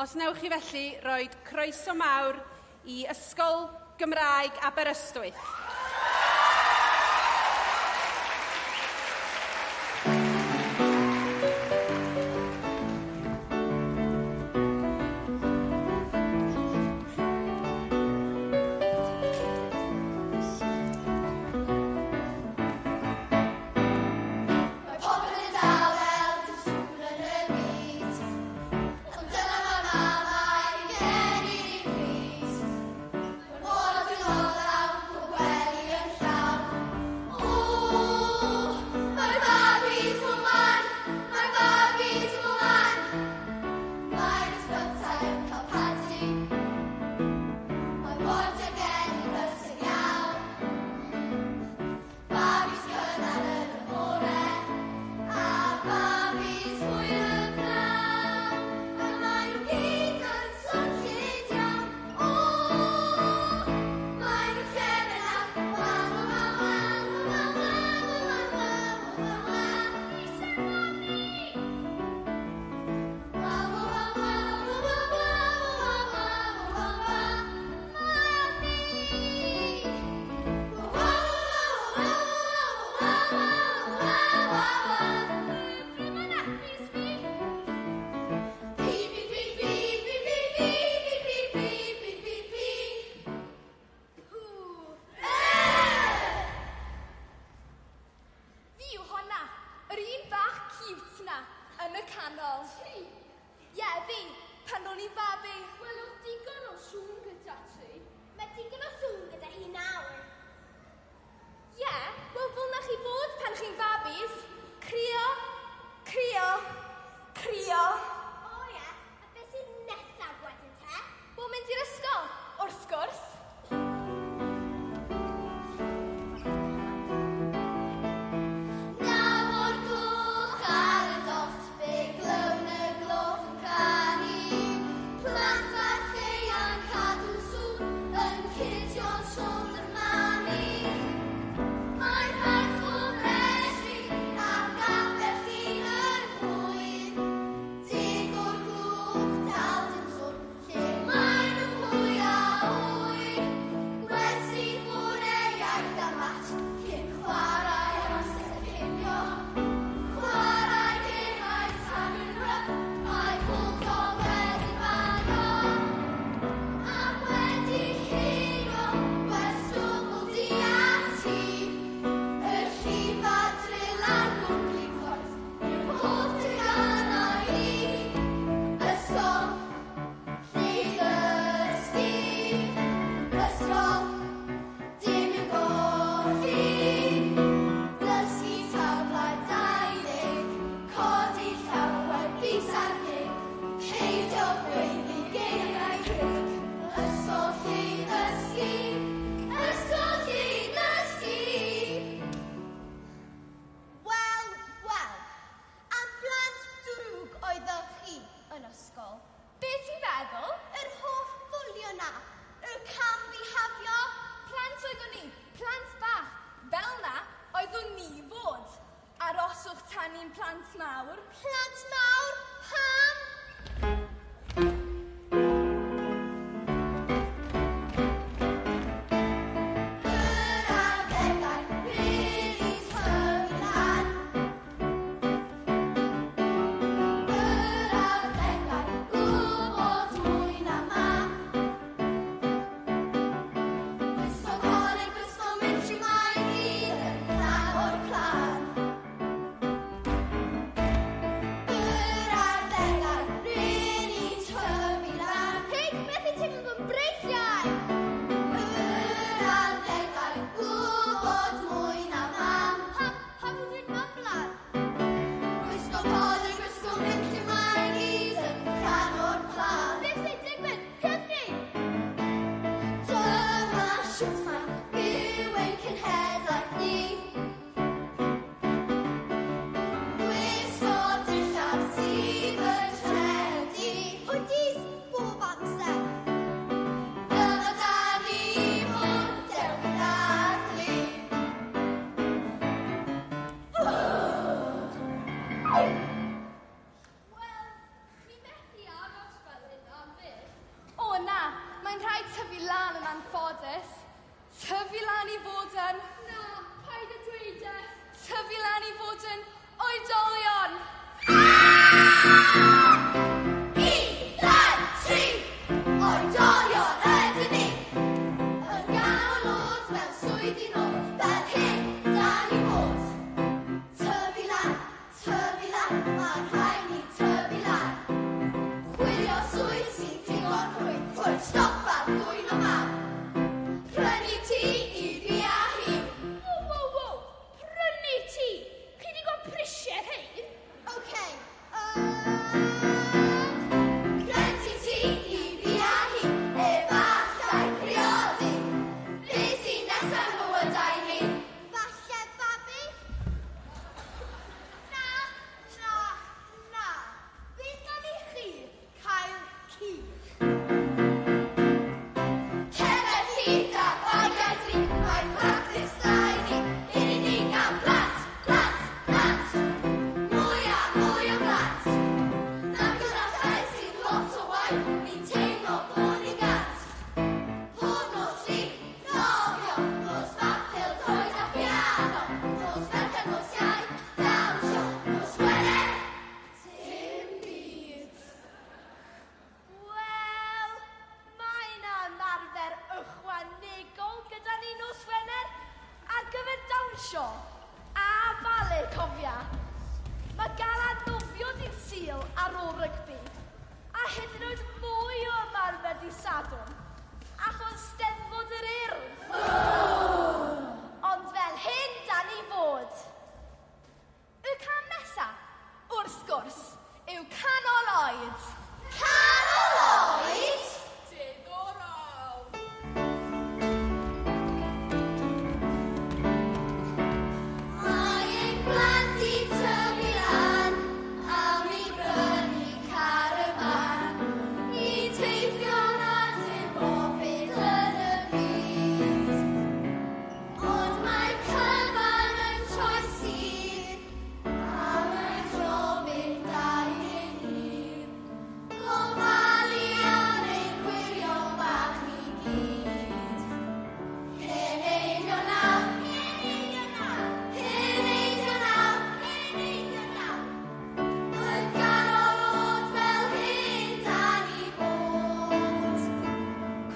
Os wnewch chi felly roi croeso mawr i Ysgol Gymraeg Aberystwyth. anffodus. Tyfu lan I fod yn... Na, paid y dweud e. Tyfu lan I fod yn oedolion. 1, 2, 3, oedolion ydyn ni. Yn ganol oed fel swydd I nod, fel hyn dan I fod. Tyfu lan, mae'n rhaid ni tyfu lan. Chwilio swydd sy'n digon rwydd, rwy'n stop ar ddwyn o mam. Prynu ti I fi a hi. Wow, prynu ti. Chi di gweld prisiau hyn? Okay, prynu ti I fi a hi, efallai priodi. Be sy'n nesaf mywydau ni? Falle babi? Na. Beth am I chi cael ci? Cerdded hyd a bagiau tri, mae'n practis da I ni. Hyn I ni gael blant. Mwy o blant. Na gyda llais sy'n lot o waith, ni'n teimlo bod ni gant. Pob nos ni, nofio, nos bapur, coed a piano, nos ferched, nos iau, dawnsio, nos Wener, dim byd. Wel, mae yna ymarfer ychwanegol gyda ni nos Wener ar gyfer dawnsio a bale, cofia. Mae gael adnofio dydd Sul ar ôl rygbi a hyd yn oed mwy o ymarfer dydd Sadwrn achos Steddfod yr Urdd. Ond fel hyn dan ni fod. Y cam nesa, wrth gwrs, yw canol oed. Canol oed? Diddorol. Mae'n blant I tyfu lan, awn I brynu carafan. I teithio at ein boffyd yn y byd. Ond mae cyfan yn troi sydd, a mae'n tro mynd â'i hun. Gofalu am ein gwirion bach I gyd. Ceneidio nawr. Yn ganol oed fel hyn dan I fod.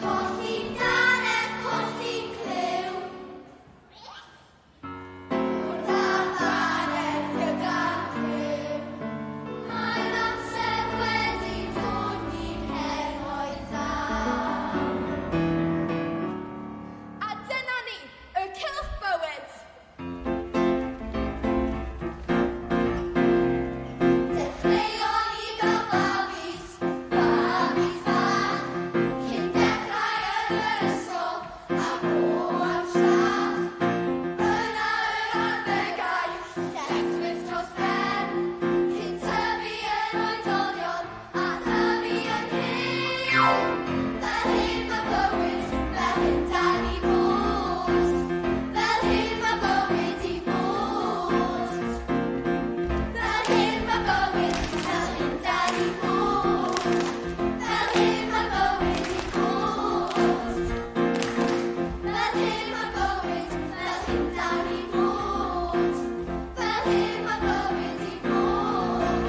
Colli danedd, colli clyw. Wrth ar ddanedd gyda clyw. Mae'n amser wedi dod ni'n heroed da. A dyna ni, y cylch bywyd. Dechreuon ni fel babis bach. Cyn dechrau yn yr ysgol a bo am staff. Yna yr arbegau, lletchwith dros ben. Cyn tyfu yn oedolion a tyfu yn hyn. Fel hyn mae bywyd, fel hyn dan I fod. Fel hyn mae bywyd I fod. Fel hyn mae bywyd, fel hyn dan I fod. Fel hyn mae bywyd I fod. Fel hyn mae bywyd, fel hyn dan I fod. Fel hyn mae bywyd I fod.